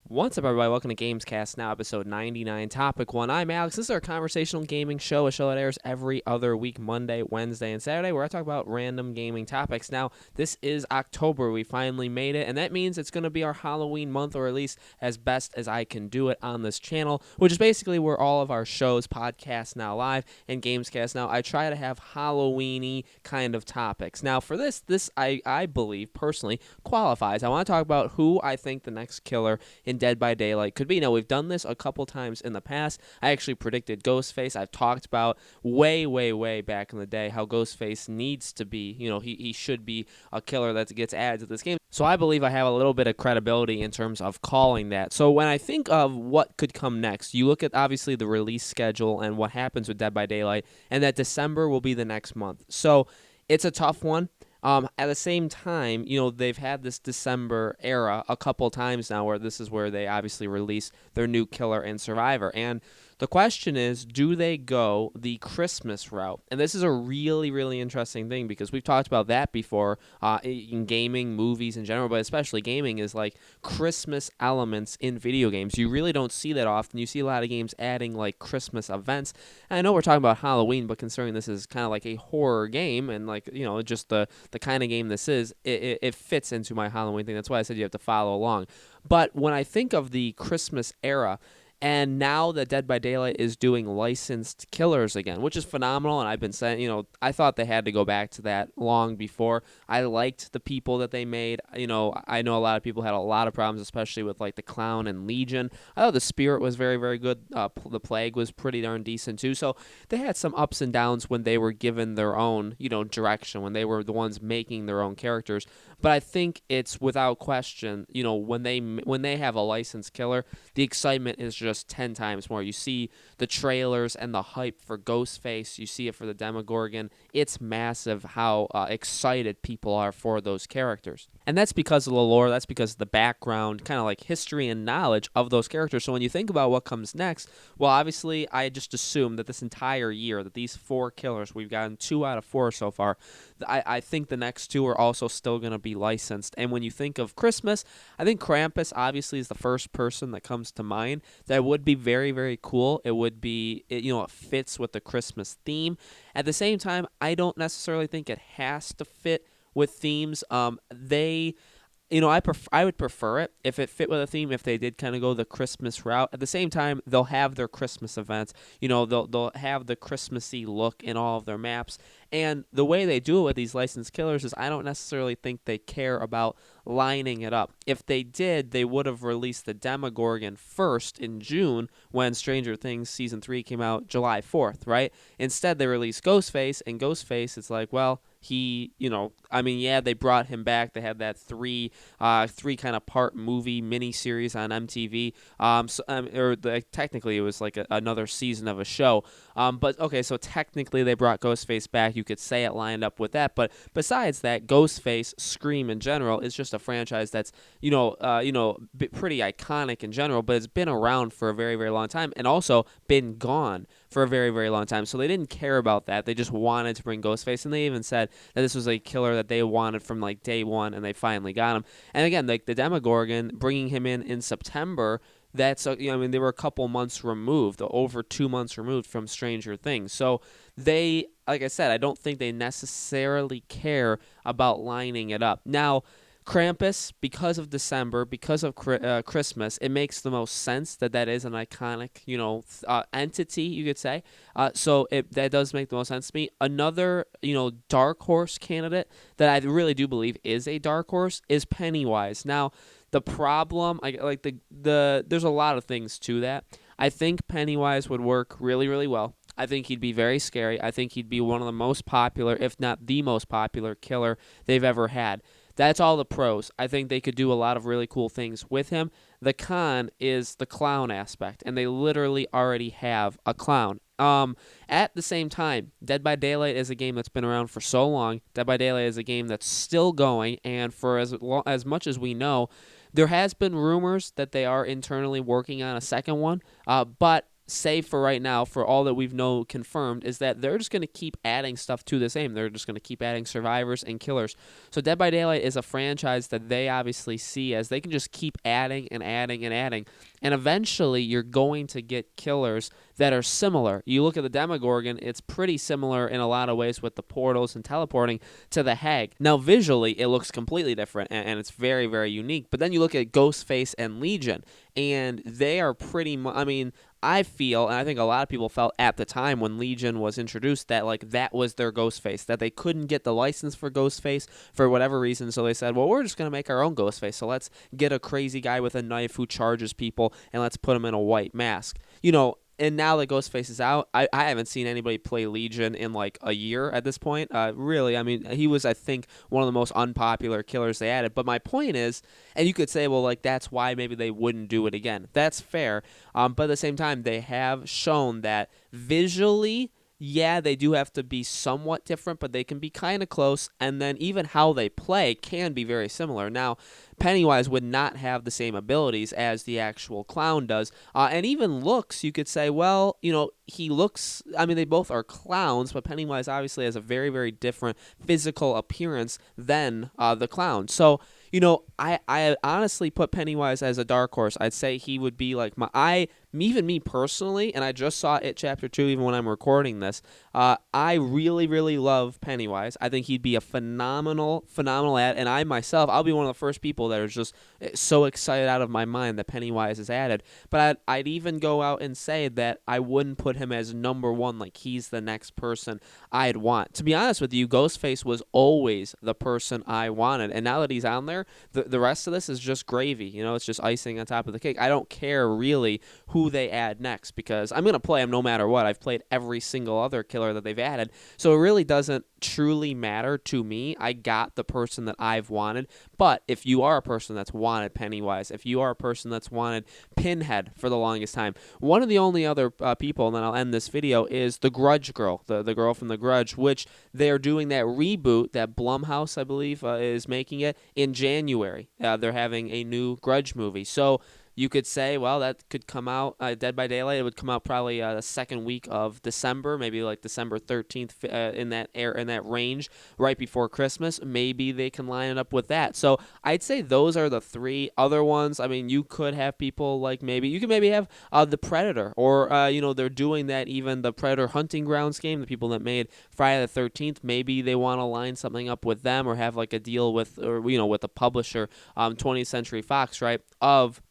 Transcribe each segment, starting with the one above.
What's up, everybody? Welcome to Gamescast, now episode 99, topic 1. I'm Alex. This is our conversational gaming show, a show that airs every other week, Monday, Wednesday, and Saturday, where I talk about random gaming topics. Now, this is October. We finally made it, and that means it's going to be our Halloween month, or at least as best as I can do it on this channel, which is basically where all of our shows, podcasts now live, and Gamescast now, I try to have Halloween-y kind of topics. Now, for this I believe, personally, qualifies. I want to talk about who I think the next killer in Dead by Daylight could be. Now, we've done this a couple times in the past. I actually predicted Ghostface. I've talked about way back in the day how Ghostface needs to be, he should be a killer that gets added to this game. So I believe I have a little bit of credibility in terms of calling that. So when I think of what could come next, you look at obviously the release schedule and what happens with Dead by Daylight, and that December will be the next month. So it's a tough one. At the same time, they've had this December era a couple times now where this is where they obviously release their new killer and survivor. And the question is, do they go the Christmas route? And this is a really interesting thing because we've talked about that before in gaming, movies in general, but especially gaming is like Christmas elements in video games. You really don't see that often. You see a lot of games adding like Christmas events. And I know we're talking about Halloween, but considering this is kind of like a horror game and like, just the kind of game this is, it fits into my Halloween thing. That's why I said you have to follow along. But when I think of the Christmas era, and now that Dead by Daylight is doing licensed killers again, which is phenomenal, and I've been saying, I thought they had to go back to that long before. I liked the people that they made. I know a lot of people had a lot of problems, especially with like the Clown and Legion. I thought the Spirit was very good. The Plague was pretty darn decent too. So they had some ups and downs when they were given their own, direction, when they were the ones making their own characters. But I think it's without question, when they have a licensed killer, the excitement is just 10 times more. You see the trailers and the hype for Ghostface. You see it for the Demogorgon. It's massive how excited people are for those characters. And that's because of the lore. That's because of the background, kind of like history and knowledge of those characters. So when you think about what comes next, well, obviously, I just assume that this entire year, that these 4 killers, we've gotten 2 out of 4 so far, I think the next 2 are also still going to be licensed. And when you think of Christmas, I think Krampus obviously is the first person that comes to mind. That would be very cool. It would be, it fits with the Christmas theme. At the same time, I don't necessarily think it has to fit with themes. I would prefer it if it fit with a theme, if they did kind of go the Christmas route. At the same time, they'll have their Christmas events. They'll have the Christmassy look in all of their maps. And the way they do it with these licensed killers is I don't necessarily think they care about lining it up. If they did, they would have released the Demogorgon first in June when Stranger Things Season 3 came out July 4th, right? Instead, they released Ghostface, and Ghostface, it's like, well, they brought him back. They had that three kind of part movie miniseries on MTV. Technically, it was like another season of a show. But okay, so technically they brought Ghostface back. You could say it lined up with that. But besides that, Ghostface, Scream in general is just a franchise that's pretty iconic in general. But it's been around for a very long time, and also been gone for a very long time. So they didn't care about that. They just wanted to bring Ghostface, and they even said that this was a killer that they wanted from like day one, and they finally got him. And again, like the Demogorgon, bringing him in September, that's they were a couple months removed, over 2 months removed from Stranger Things. So they, like I said, I don't think they necessarily care about lining it up. Now, Krampus, because of December, because of Christmas, it makes the most sense that is an iconic, entity, you could say. So that does make the most sense to me. Another, dark horse candidate that I really do believe is a dark horse is Pennywise. Now, the problem, there's a lot of things to that. I think Pennywise would work really well. I think he'd be very scary. I think he'd be one of the most popular, if not the most popular killer they've ever had. That's all the pros. I think they could do a lot of really cool things with him. The con is the clown aspect, and they literally already have a clown. At the same time, Dead by Daylight is a game that's been around for so long. Dead by Daylight is a game that's still going, and for as much as we know, there has been rumors that they are internally working on a second one, but say for right now, for all that we've know confirmed, is that they're just going to keep adding stuff to this game. They're just going to keep adding survivors and killers. So Dead by Daylight is a franchise that they obviously see as they can just keep adding and adding and adding. And eventually you're going to get killers that are similar. You look at the Demogorgon, it's pretty similar in a lot of ways with the portals and teleporting to the Hag. Now visually it looks completely different and it's very, very unique. But then you look at Ghostface and Legion, and they are pretty much, I mean, I feel, and I think a lot of people felt at the time when Legion was introduced, that like that was their Ghostface, that they couldn't get the license for Ghostface for whatever reason, so they said, well, we're just going to make our own Ghostface, so let's get a crazy guy with a knife who charges people, and let's put him in a white mask. And now that Ghostface is out, I haven't seen anybody play Legion in like a year at this point. Really, I mean, he was, I think, one of the most unpopular killers they added. But my point is, and you could say, well, like that's why maybe they wouldn't do it again. That's fair. But at the same time, they have shown that visually, yeah, they do have to be somewhat different, but they can be kind of close. And then even how they play can be very similar. Now, Pennywise would not have the same abilities as the actual clown does. And even looks, you could say, well, he looks, I mean, they both are clowns, but Pennywise obviously has a very, very different physical appearance than the clown. So, I honestly put Pennywise as a dark horse. I'd say he would be like even me personally, and I just saw It Chapter 2 even when I'm recording this, I really, really love Pennywise. I think he'd be a phenomenal ad, and I myself, I'll be one of the first people that are just so excited out of my mind that Pennywise is added. But I'd even go out and say that I wouldn't put him as number one, like he's the next person I'd want. To be honest with you, Ghostface was always the person I wanted, and now that he's on there, the rest of this is just gravy. It's just icing on top of the cake. I don't care really who they add next because I'm going to play him no matter what. I've played every single other killer that they've added, so it really doesn't truly matter to me. I got the person that I've wanted. But if you are a person that's wanted Pennywise, if you are a person that's wanted Pinhead for the longest time, one of the only other people, and then I'll end this video, is the Grudge girl, the girl from the Grudge, which they're doing that reboot that Blumhouse, I believe, is making it in January. They're having a new Grudge movie. So you could say, well, that could come out, Dead by Daylight, it would come out probably the second week of December, maybe like December 13th, in that range, right before Christmas. Maybe they can line it up with that. So I'd say those are the three other ones. I mean, you could have people like you could maybe have the Predator, or, they're doing that, even the Predator Hunting Grounds game, the people that made Friday the 13th, maybe they want to line something up with them or have like a deal with, or, with the publisher, 20th Century Fox, right, of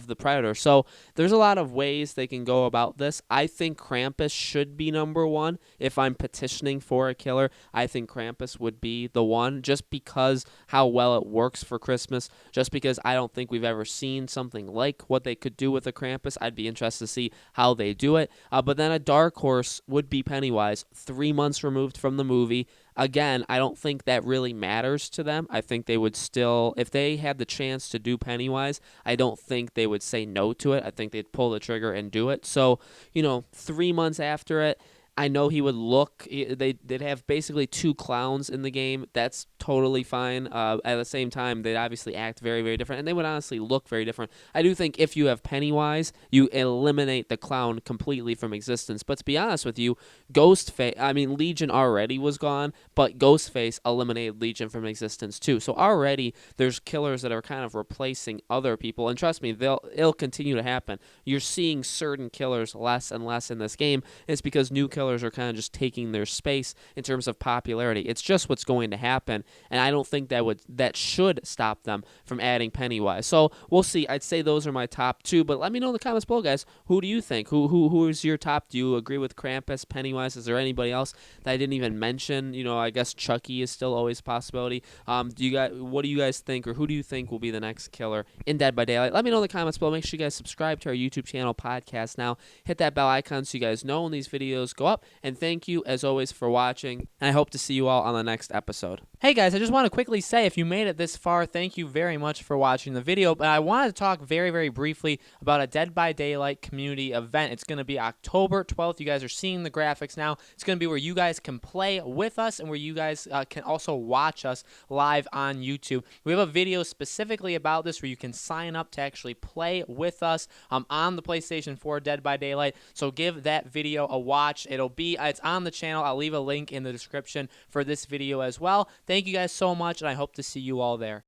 the Predator. So there's a lot of ways they can go about this. I think Krampus should be number one. If I'm petitioning for a killer, I think Krampus would be the one, just because how well it works for Christmas, just because I don't think we've ever seen something like what they could do with a Krampus. I'd be interested to see how they do it. But then a dark horse would be Pennywise, 3 months removed from the movie. Again, I don't think that really matters to them. I think they would still, if they had the chance to do Pennywise, I don't think they would say no to it. I think they'd pull the trigger and do it. So, 3 months after it, I know he would look, they'd have basically two clowns in the game. That's totally fine. At the same time, they'd obviously act very, very different, and they would honestly look very different. I do think if you have Pennywise, you eliminate the clown completely from existence. But to be honest with you, Legion already was gone, but Ghostface eliminated Legion from existence too. So already there's killers that are kind of replacing other people, and trust me, it'll continue to happen. You're seeing certain killers less and less in this game. It's because new killers are kind of just taking their space in terms of popularity. It's just what's going to happen, and I don't think that should stop them from adding Pennywise. So we'll see. I'd say those are my top two, but let me know in the comments below, guys. Who do you think? Who is your top? Do you agree with Krampus, Pennywise? Is there anybody else that I didn't even mention? I guess Chucky is still always a possibility. What do you guys think, or who do you think will be the next killer in Dead by Daylight? Let me know in the comments below. Make sure you guys subscribe to our YouTube channel, Podcast Now. Hit that bell icon so you guys know when these videos go up. up. And thank you, as always, for watching. And I hope to see you all on the next episode. Hey guys, I just want to quickly say, if you made it this far, thank you very much for watching the video. But I wanted to talk very, very briefly about a Dead by Daylight community event. It's going to be October 12th. You guys are seeing the graphics now. It's going to be where you guys can play with us and where you guys can also watch us live on YouTube. We have a video specifically about this where you can sign up to actually play with us on the PlayStation 4 Dead by Daylight. So give that video a watch. It's on the channel. I'll leave a link in the description for this video as well. Thank you guys so much, and I hope to see you all there.